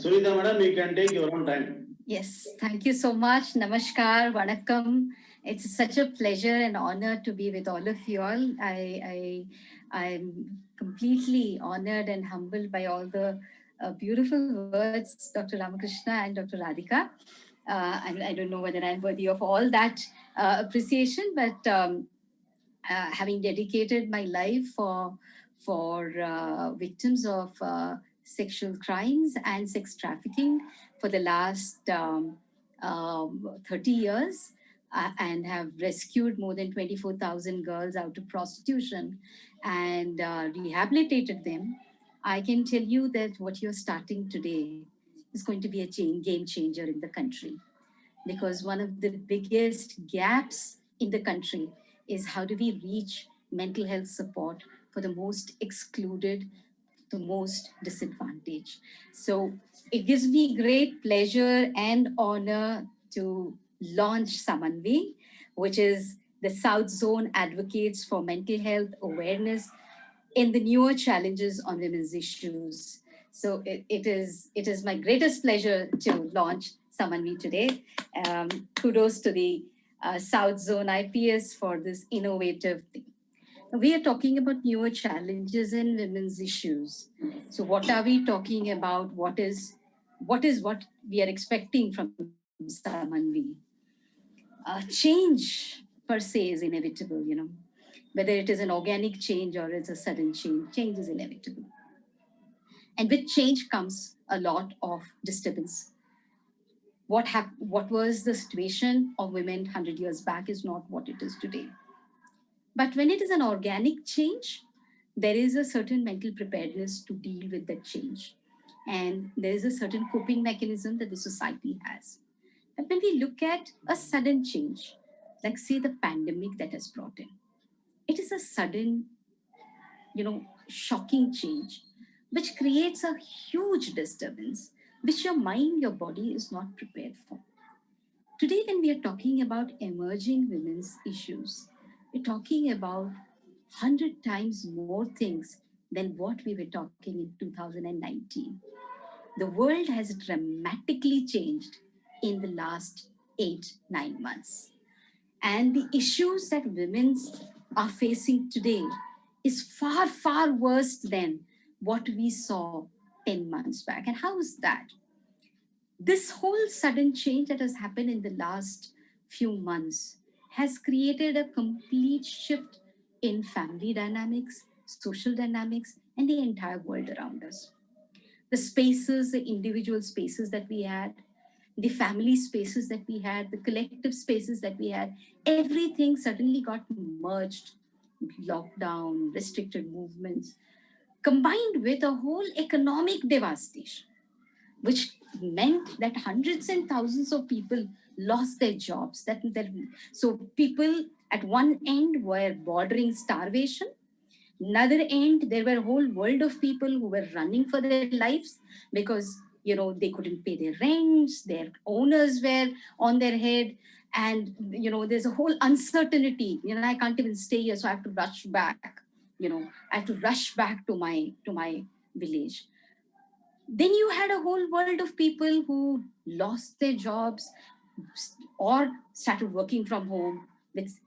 Sunitha madam, you can take your own time. Yes, thank you so much. Namaskar, Vanakkam. It's such a pleasure and honor to be with all of you all. I'm completely honored and humbled by all the beautiful words, Dr. Ramakrishna and Dr. Radhika. I don't know whether I'm worthy of all that appreciation, but having dedicated my life for victims of sexual crimes and sex trafficking for the last 30 years, and have rescued more than 24,000 girls out of prostitution and rehabilitated them, I can tell you that what you're starting today is going to be a game changer in the country, because one of the biggest gaps in the country is how do we reach mental health support for the most excluded, the most disadvantaged. So it gives me great pleasure and honor to launch Samanvi, which is the South Zone Advocates for Mental Health Awareness in the newer challenges on women's issues. So it is my greatest pleasure to launch Samanvi today. Kudos to the South Zone IPS for this innovative thing. We are talking about newer challenges in women's issues. So what are we talking about? What we are expecting from Samanvi? Change per se is inevitable, whether it is an organic change or it's a sudden change is inevitable. And with change comes a lot of disturbance. What was the situation of women 100 years back is not what it is today. But when it is an organic change, there is a certain mental preparedness to deal with that change. And there is a certain coping mechanism that the society has. But when we look at a sudden change, like say the pandemic that has brought in, it is a sudden, shocking change, which creates a huge disturbance, which your mind, your body is not prepared for. Today, when we are talking about emerging women's issues, we're talking about 100 times more things than what we were talking in 2019. The world has dramatically changed in the last 8, 9 months. And the issues that women are facing today is far, far worse than what we saw 10 months back. And how is that? This whole sudden change that has happened in the last few months has created a complete shift in family dynamics, social dynamics, and the entire world around us. The spaces, the individual spaces that we had, the family spaces that we had, the collective spaces that we had, everything suddenly got merged. Lockdown, restricted movements, combined with a whole economic devastation, which meant that hundreds and thousands of people lost their jobs. So people at one end were bordering starvation. Another end, there were a whole world of people who were running for their lives because they couldn't pay their rents, their owners were on their head, and there's a whole uncertainty. I can't even stay here, so I have to rush back. I have to rush back to my village. Then you had a whole world of people who lost their jobs or started working from home with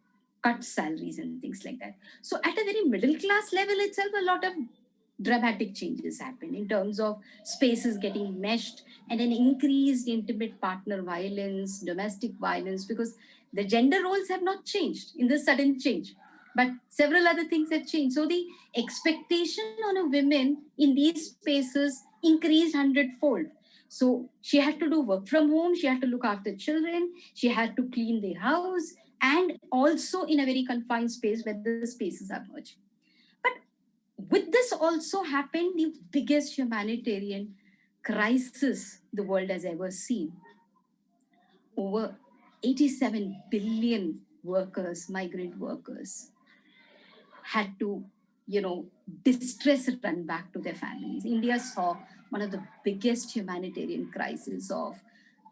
cut salaries and things like that. So at a very middle class level itself, a lot of dramatic changes happen in terms of spaces getting meshed and an increased intimate partner violence, domestic violence, because the gender roles have not changed in this sudden change, but several other things have changed. So the expectation on a woman in these spaces increased hundredfold. So she had to do work from home, she had to look after children, she had to clean the house, and also in a very confined space where the spaces are merged. But with this also happened the biggest humanitarian crisis the world has ever seen. Over 87 billion workers, migrant workers, had to, distress run back to their families. India saw one of the biggest humanitarian crises of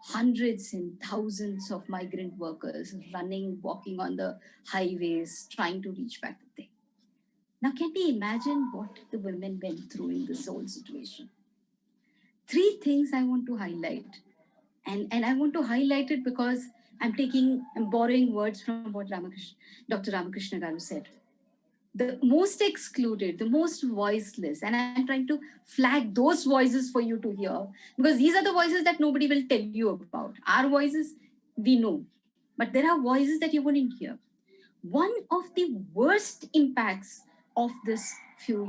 hundreds and thousands of migrant workers running, walking on the highways, trying to reach back to them. Now, can we imagine what the women went through in this whole situation? Three things I want to highlight. And I want to highlight it because I'm borrowing words from what Dr. Ramakrishna Garu said. The most excluded, the most voiceless, and I'm trying to flag those voices for you to hear, because these are the voices that nobody will tell you about. Our voices, we know, but there are voices that you wouldn't hear. One of the worst impacts of this few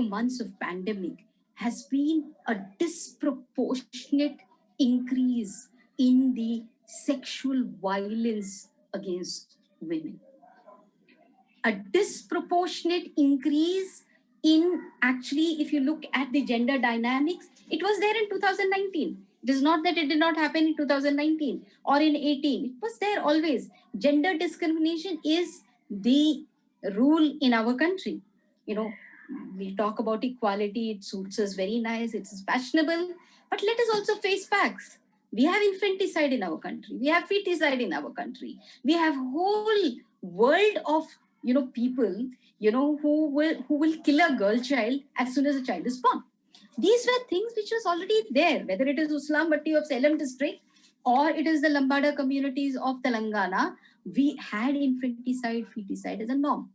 months of pandemic has been a disproportionate increase in the sexual violence against women. A disproportionate increase in, actually, if you look at the gender dynamics, it was there in 2019. It is not that it did not happen in 2019 or in 18. It was there always. Gender discrimination is the rule in our country. You know, we talk about equality, it suits us very nice, it's fashionable, but let us also face facts. We have infanticide in our country, we have feticide in our country, we have whole world of people who will kill a girl child as soon as a child is born. These were things which was already there, whether it is Uslanbatti of Salem district or it is the Lambada communities of Telangana. We had infanticide, feticide as a norm.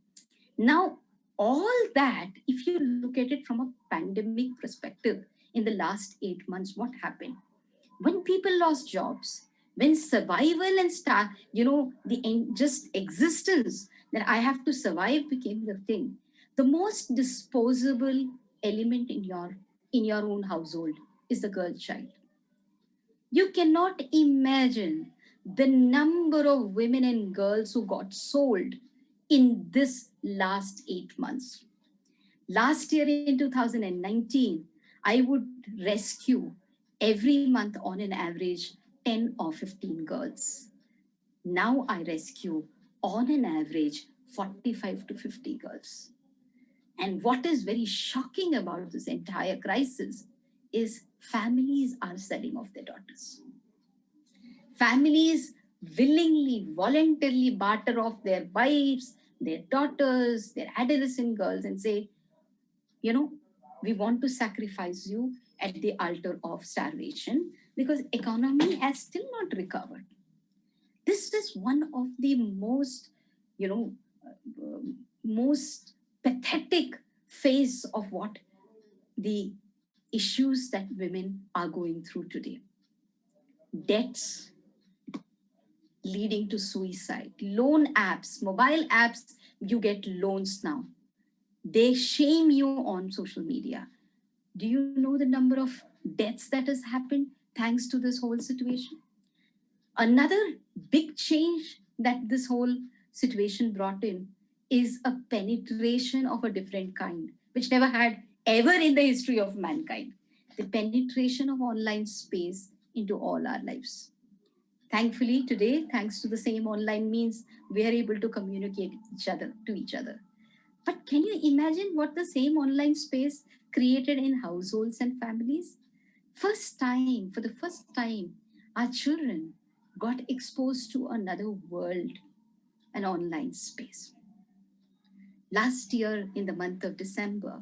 Now, all that, if you look at it from a pandemic perspective, in the last 8 months, what happened? When people lost jobs, when survival and just existence, that I have to survive became the thing, the most disposable element in your own household is the girl child. You cannot imagine the number of women and girls who got sold in this last 8 months. Last year in 2019, I would rescue every month on an average 10 or 15 girls. Now I rescue on an average 45 to 50 girls. And what is very shocking about this entire crisis is families are selling off their daughters. Families willingly, voluntarily barter off their wives, their daughters, their adolescent girls, and say, we want to sacrifice you at the altar of starvation because economy has still not recovered. This is one of the you know, most pathetic phase of what the issues that women are going through today. Debts leading to suicide, loan apps, mobile apps, you get loans now. They shame you on social media. Do you know the number of deaths that has happened thanks to this whole situation? Another big change that this whole situation brought in is a penetration of a different kind, which never had ever in the history of mankind. The penetration of online space into all our lives. Thankfully, today, thanks to the same online means, we are able to communicate to each other. But can you imagine what the same online space created in households and families? For the first time, our children got exposed to another world, an online space. Last year, in the month of December,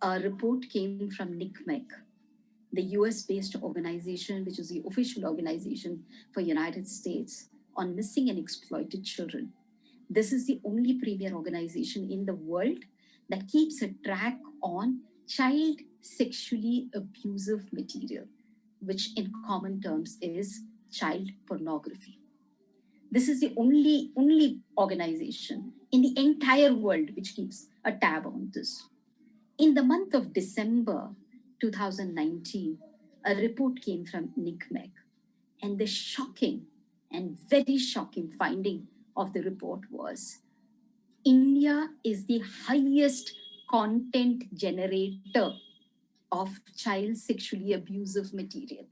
a report came from NICMEC, the US-based organization, which is the official organization for United States on missing and exploited children. This is the only premier organization in the world that keeps a track on child sexually abusive material, which in common terms is child pornography. This is the only organization in the entire world which keeps a tab on this. In the month of December 2019, a report came from NICMEC, and the shocking and very shocking finding of the report was India is the highest content generator of child sexually abusive material,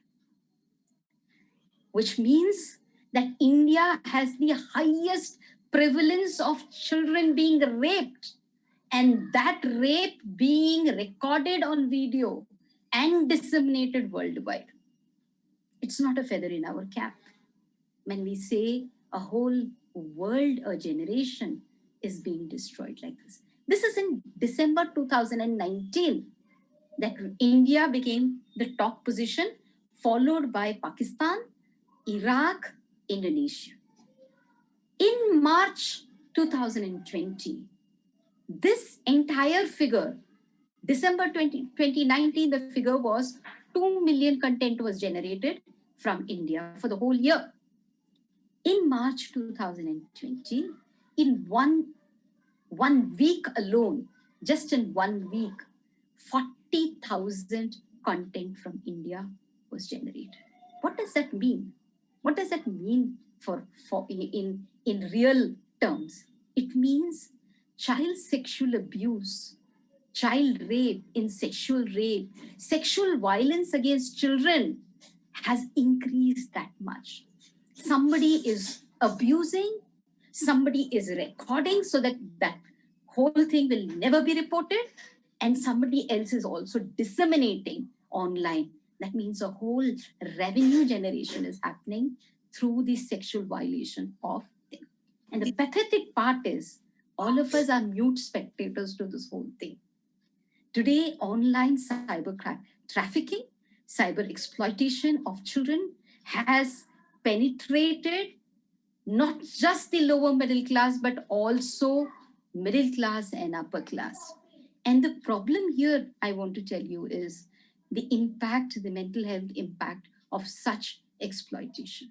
which means that India has the highest prevalence of children being raped, and that rape being recorded on video and disseminated worldwide. It's not a feather in our cap when we say a whole world, a generation is being destroyed like this. This is in December 2019. that India became the top position, followed by Pakistan, Iraq, Indonesia. In March 2020, this entire figure, December 2019, the figure was 2 million content was generated from India for the whole year. In March 2020, in one week alone, just in 1 week, 40,000 content from India was generated. What does that mean? What does that mean for in real terms? It means child sexual abuse, child rape, sexual rape, sexual violence against children has increased that much. Somebody is abusing, somebody is recording so that that whole thing will never be reported, and somebody else is also disseminating online. That means a whole revenue generation is happening through the sexual violation of them. And the pathetic part is all of us are mute spectators to this whole thing. Today, online trafficking, cyber exploitation of children has penetrated not just the lower middle class, but also middle class and upper class. And the problem here, I want to tell you, is the impact, the mental health impact of such exploitation.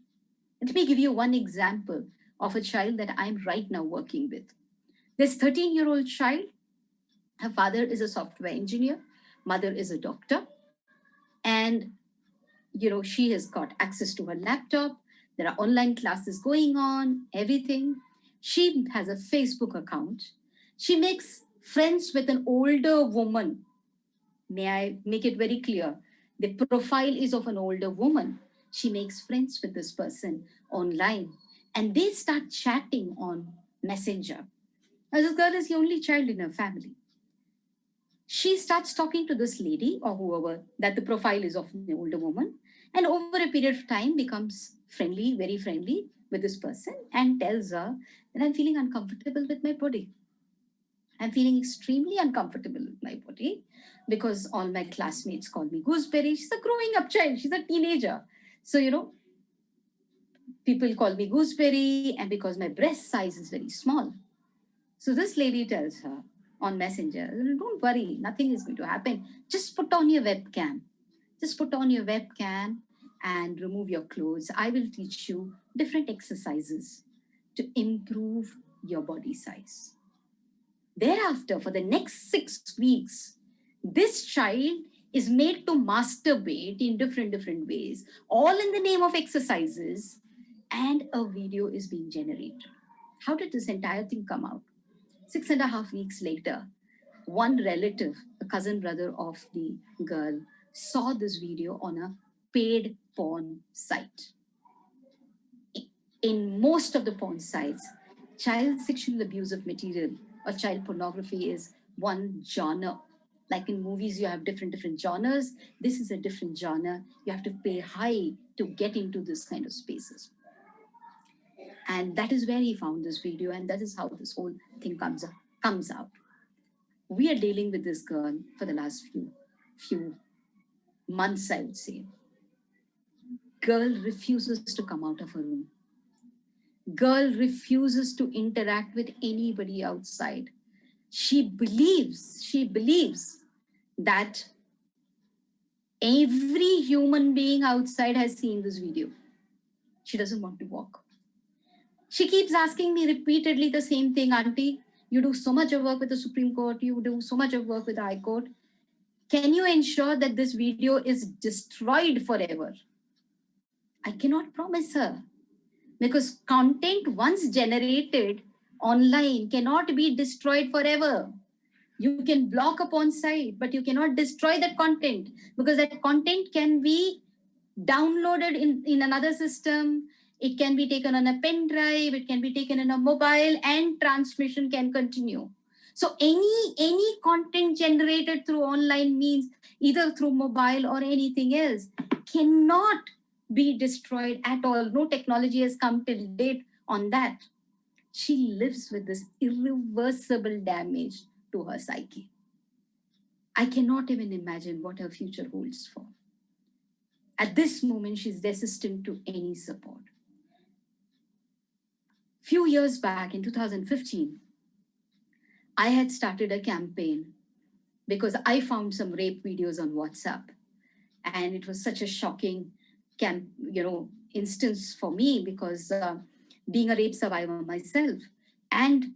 Let me give you one example of a child that I'm right now working with. This 13-year-old child, her father is a software engineer, mother is a doctor, and she has got access to her laptop. There are online classes going on, everything. She has a Facebook account. She makes friends with an older woman. May I make it very clear? The profile is of an older woman. She makes friends with this person online, and they start chatting on Messenger. Now, this girl is the only child in her family. She starts talking to this lady or whoever that the profile is of an older woman, and over a period of time becomes friendly, very friendly with this person, and tells her that I'm feeling uncomfortable with my body. I'm feeling extremely uncomfortable with my body because all my classmates call me gooseberry. She's a growing up child, she's a teenager. So, people call me gooseberry, and because my breast size is very small. So this lady tells her on Messenger, don't worry, nothing is going to happen. Just put on your webcam. Just put on your webcam and remove your clothes. I will teach you different exercises to improve your body size. Thereafter, for the next 6 weeks, this child is made to masturbate in different ways, all in the name of exercises, and a video is being generated. How did this entire thing come out? 6.5 weeks later, one relative, a cousin brother of the girl, saw this video on a paid porn site. In most of the porn sites, child sexual abusive material or child pornography is one genre. Like in movies, you have different genres. This is a different genre. You have to pay high to get into this kind of spaces. And that is where he found this video, and that is how this whole thing comes out. We are dealing with this girl for the last few months, I would say. Girl refuses to come out of her room. Girl refuses to interact with anybody outside. She believes that every human being outside has seen this video. She doesn't want to walk. She keeps asking me repeatedly the same thing, Auntie, you do so much of work with the Supreme Court, you do so much of work with the High Court. Can you ensure that this video is destroyed forever? I cannot promise her, because content once generated online cannot be destroyed forever. You can block upon site, but you cannot destroy that content, because that content can be downloaded in another system. It can be taken on a pen drive, it can be taken in a mobile, and transmission can continue. So any content generated through online means, either through mobile or anything else, cannot be destroyed at all. No technology has come till date on that. She lives with this irreversible damage to her psyche. I cannot even imagine what her future holds for. At this moment, she's resistant to any support. Few years back in 2015, I had started a campaign because I found some rape videos on WhatsApp, and it was such a shocking instance for me because being a rape survivor myself and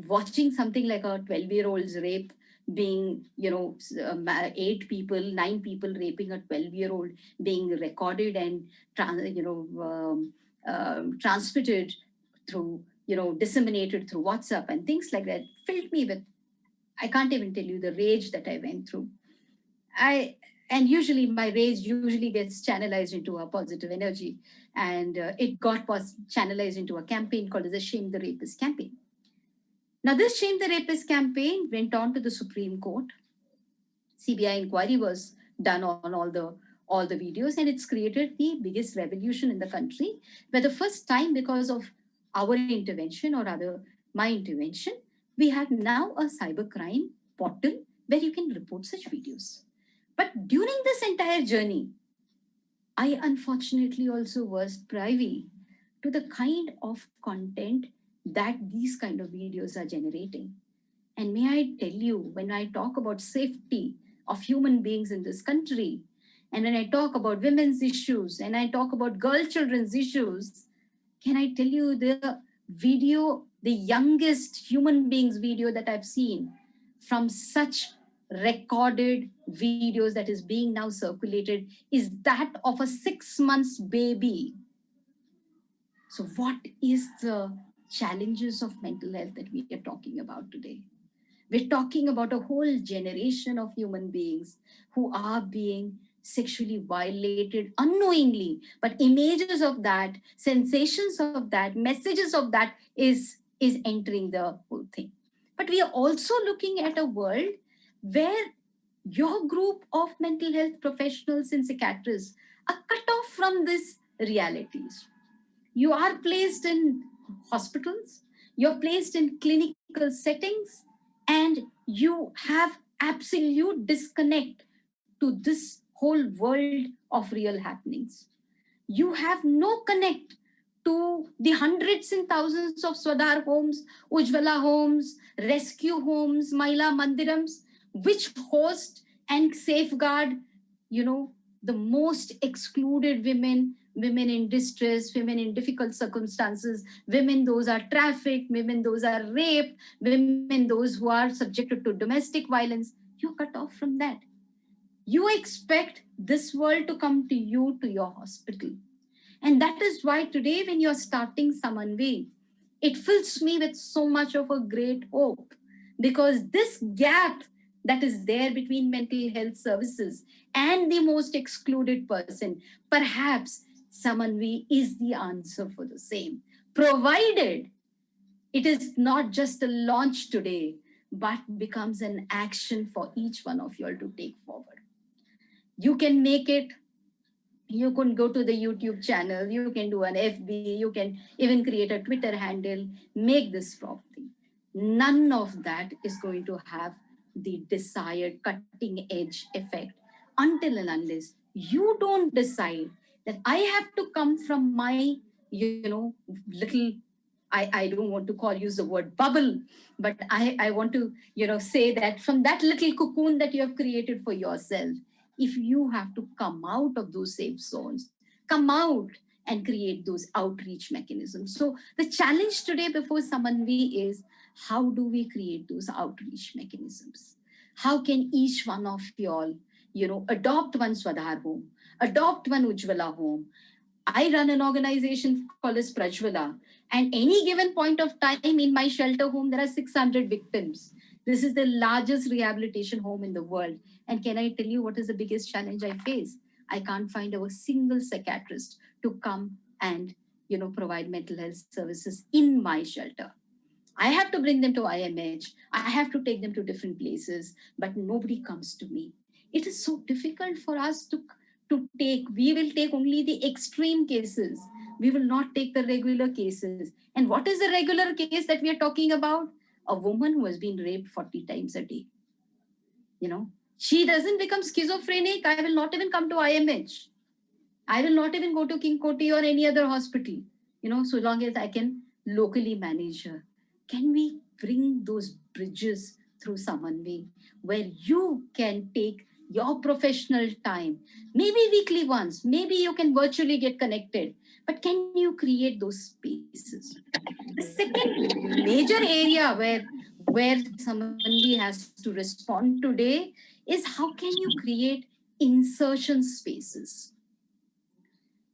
watching something like a 12-year-old's rape being, eight people, nine people raping a 12-year-old being recorded and transmitted through, disseminated through WhatsApp and things like that filled me with, I can't even tell you the rage that I went through. And usually my rage usually gets channelized into a positive energy, and it got channelized into a campaign called as the Shame the Rapist campaign. Now, this Shame the Rapist campaign went on to the Supreme Court. CBI inquiry was done on all the videos, and it's created the biggest revolution in the country, where the first time, because of our intervention or rather my intervention, we have now a cybercrime portal where you can report such videos. But during this entire journey, I unfortunately also was privy to the kind of content that these kind of videos are generating. And may I tell you, when I talk about safety of human beings in this country, and when I talk about women's issues, and I talk about girl children's issues, can I tell you the video, the youngest human beings video that I've seen from such recorded videos that is being now circulated is that of a 6 months baby. So what is the challenges of mental health that we are talking about today? We're talking about a whole generation of human beings who are being sexually violated unknowingly, but images of that, sensations of that, messages of that is entering the whole thing. But we are also looking at a world where your group of mental health professionals and psychiatrists are cut off from these realities. You are placed in hospitals, you're placed in clinical settings, and you have absolute disconnect to this whole world of real happenings. You have no connect to the hundreds and thousands of Swadhar homes, Ujjwala homes, rescue homes, Mahila Mandirams, which host and safeguard, the most excluded women, women in distress, women in difficult circumstances, women those are trafficked, women those are raped, women those who are subjected to domestic violence. You're cut off from that. You expect this world to come to you, to your hospital. And that is why today, when you're starting Samanvi, it fills me with so much of a great hope, because this gap that is there between mental health services and the most excluded person, perhaps Samanvi is the answer for the same, provided it is not just a launch today, but becomes an action for each one of you all to take forward. You can make it. You can go to the YouTube channel, you can do an FB, you can even create a Twitter handle, make this property. None of that is going to have the desired cutting edge effect until and unless you don't decide that I have to come from my, little, I don't want to use the word bubble, but I want to, say that from that little cocoon that you have created for yourself, if you have to come out of those safe zones, come out and create those outreach mechanisms. So the challenge today before Samanvi is, how do we create those outreach mechanisms? How can each one of y'all, adopt one Swadhar home, adopt one Ujjwala home? I run an organization called as Prajwala, and any given point of time in my shelter home, there are 600 victims. This is the largest rehabilitation home in the world. And can I tell you what is the biggest challenge I face? I can't find a single psychiatrist to come and provide mental health services in my shelter. I have to bring them to IMH. I have to take them to different places, but nobody comes to me. It is so difficult for us to take. We will take only the extreme cases. We will not take the regular cases. And what is the regular case that we are talking about? A woman who has been raped 40 times a day. You know, she doesn't become schizophrenic, I will not even come to IMH. I will not even go to King Koti or any other hospital, so long as I can locally manage her. Can we bring those bridges through Samanvi where you can take your professional time, maybe weekly once, maybe you can virtually get connected, but can you create those spaces? The second major area where Samanvi has to respond today is how can you create insertion spaces.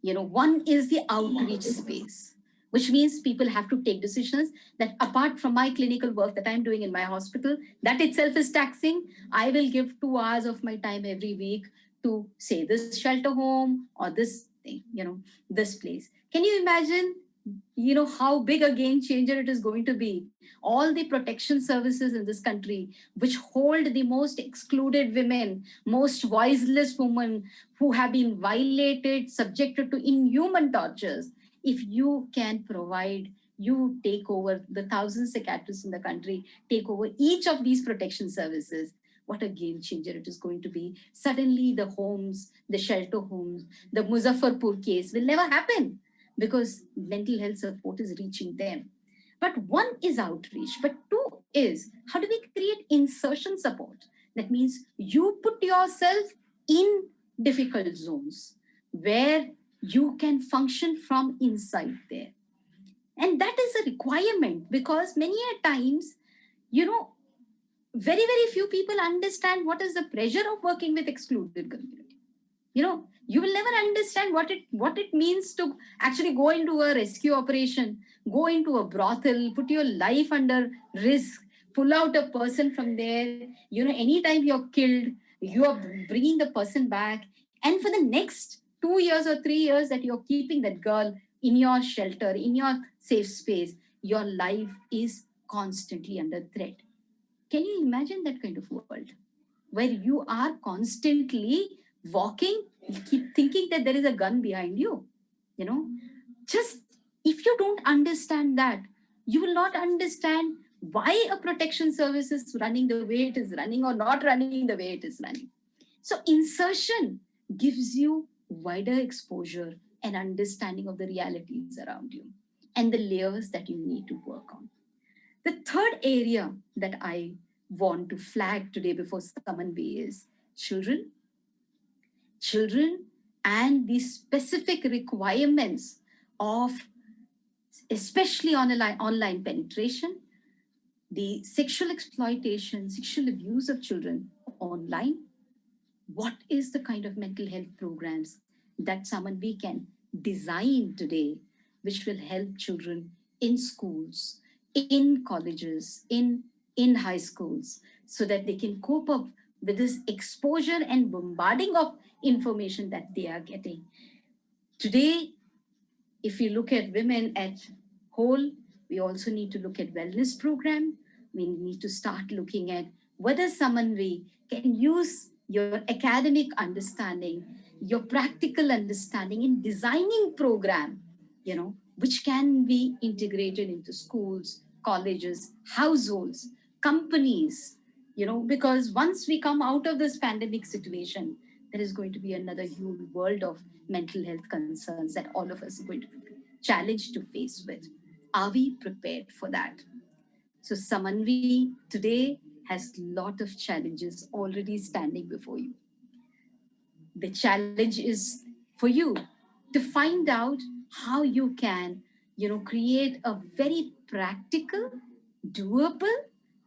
One is the outreach space, which means people have to take decisions that apart from my clinical work that I'm doing in my hospital, that itself is taxing. I will give 2 hours of my time every week to say this shelter home or this thing, this place. Can you imagine how big a game changer it is going to be? All the protection services in this country, which hold the most excluded women, most voiceless women who have been violated, subjected to inhuman tortures, if you can provide, you take over the thousand psychiatrists in the country, take over each of these protection services, what a game changer it is going to be. Suddenly the homes, the shelter homes, the Muzaffarpur case will never happen because mental health support is reaching them. But one is outreach, but two is how do we create insertion support? That means you put yourself in difficult zones where you can function from inside there. And that is a requirement because many a times, you know, very few people understand what is the pressure of working with excluded community. You will never understand what it means to actually go into a rescue operation, go into a brothel, put your life under risk, pull out a person from there. Anytime you're killed, you are bringing the person back, and for the next 2 years or 3 years that you're keeping that girl in your shelter, in your safe space, your life is constantly under threat. Can you imagine that kind of world where you are constantly walking, keep thinking that there is a gun behind you? You know, just if you don't understand that, you will not understand why a protection service is running the way it is running or not running the way it is running. So, insertion gives you wider exposure and understanding of the realities around you and the layers that you need to work on. The third area that I want to flag today before Samanvi is children, children, and the specific requirements of especially online penetration, the sexual exploitation, sexual abuse of children online. What is the kind of mental health programs that someone we can design today which will help children in schools, in colleges, in high schools, so that they can cope up with this exposure and bombarding of information that they are getting today. If we look at women at whole, we also need to look at wellness program. We need to start looking at whether someone we can use your academic understanding, your practical understanding in designing program, which can be integrated into schools, colleges, households, companies, because once we come out of this pandemic situation, there is going to be another huge world of mental health concerns that all of us are going to be challenged to face with. Are we prepared for that? So Samanvi today has a lot of challenges already standing before you. The challenge is for you to find out how you can, create a very practical, doable,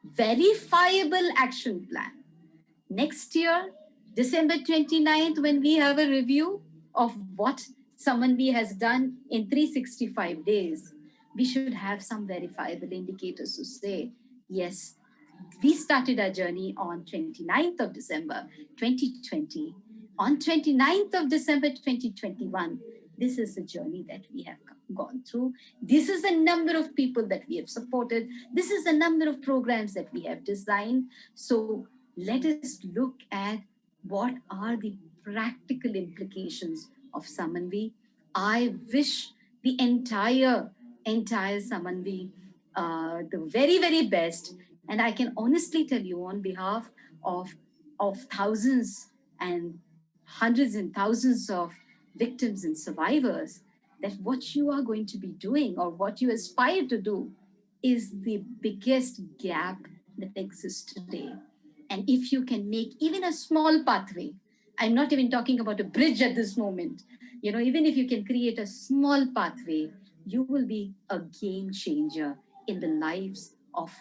verifiable action plan. Next year, December 29th, when we have a review of what Samanvi has done in 365 days, we should have some verifiable indicators to say, yes, we started our journey on 29th of December 2020. On 29th of December 2021, this is the journey that we have gone through. This is the number of people that we have supported. This is the number of programs that we have designed. So let us look at what are the practical implications of Samanvi. I wish the entire Samanvi the very best, and I can honestly tell you on behalf of of thousands and hundreds and thousands of victims and survivors, that what you are going to be doing or what you aspire to do is the biggest gap that exists today. And if you can make even a small pathway, I'm not even talking about a bridge at this moment, even if you can create a small pathway, you will be a game changer in the lives of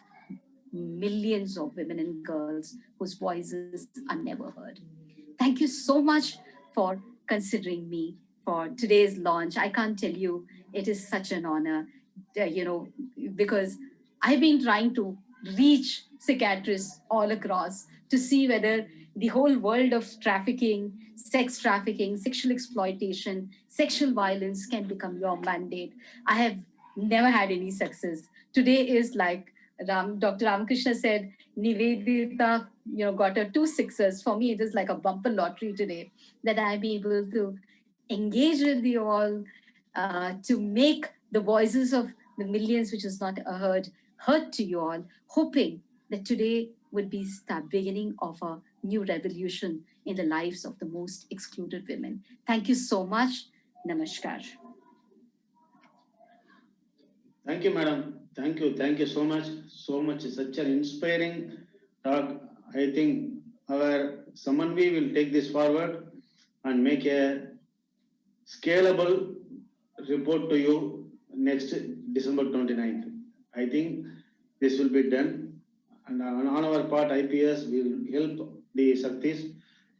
millions of women and girls whose voices are never heard. Thank you so much for considering me for today's launch. I can't tell you, it is such an honor, because I've been trying to reach psychiatrists all across to see whether the whole world of trafficking, sexual exploitation, sexual violence can become your mandate. I have never had any success. Today is like Dr. Ramakrishna said, Nivedita, got her 2 6s. For me, it is like a bumper lottery today that I'm able to engage with you all, to make the voices of the millions, which is not heard to you all, hoping that today would be the beginning of a new revolution in the lives of the most excluded women. Thank you so much. Namaskar. Thank you, madam. Thank you. Thank you so much. So much. Such an inspiring talk. I think our Samanvi will take this forward and make a scalable report to you next December 29th. I think this will be done. And on our part, IPS will help the Shaktis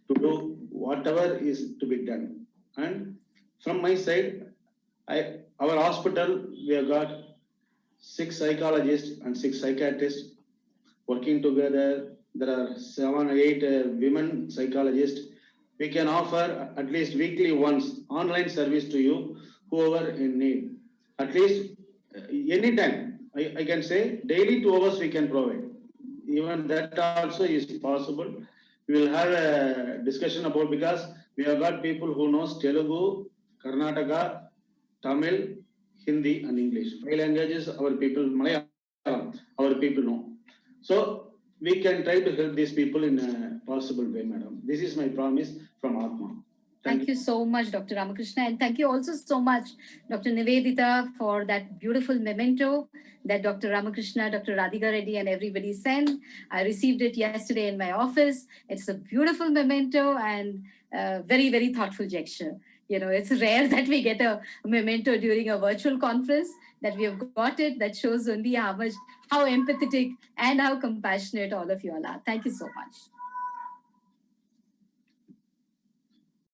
to do whatever is to be done. And from my side, our hospital, we have got 6 psychologists and 6 psychiatrists working together. There are 7 or 8 women psychologists. We can offer at least weekly once online service to you, whoever in need. At least anytime, I can say daily 2 hours we can provide. Even that also is possible. We will have a discussion about, because we have got people who knows Telugu, Karnataka, Tamil, Hindi and English. 5 languages our people, Malayalam, our people know. So we can try to help these people in a possible way, madam. This is my promise from Atma. Thank you so much, Dr. Ramakrishna. And thank you also so much, Dr. Nivedita, for that beautiful memento that Dr. Ramakrishna, Dr. Radhika Reddy, and everybody sent. I received it yesterday in my office. It's a beautiful memento and very, very thoughtful gesture. It's rare that we get a memento during a virtual conference, that we have got it. That shows only how empathetic and how compassionate all of you all are. Thank you so much.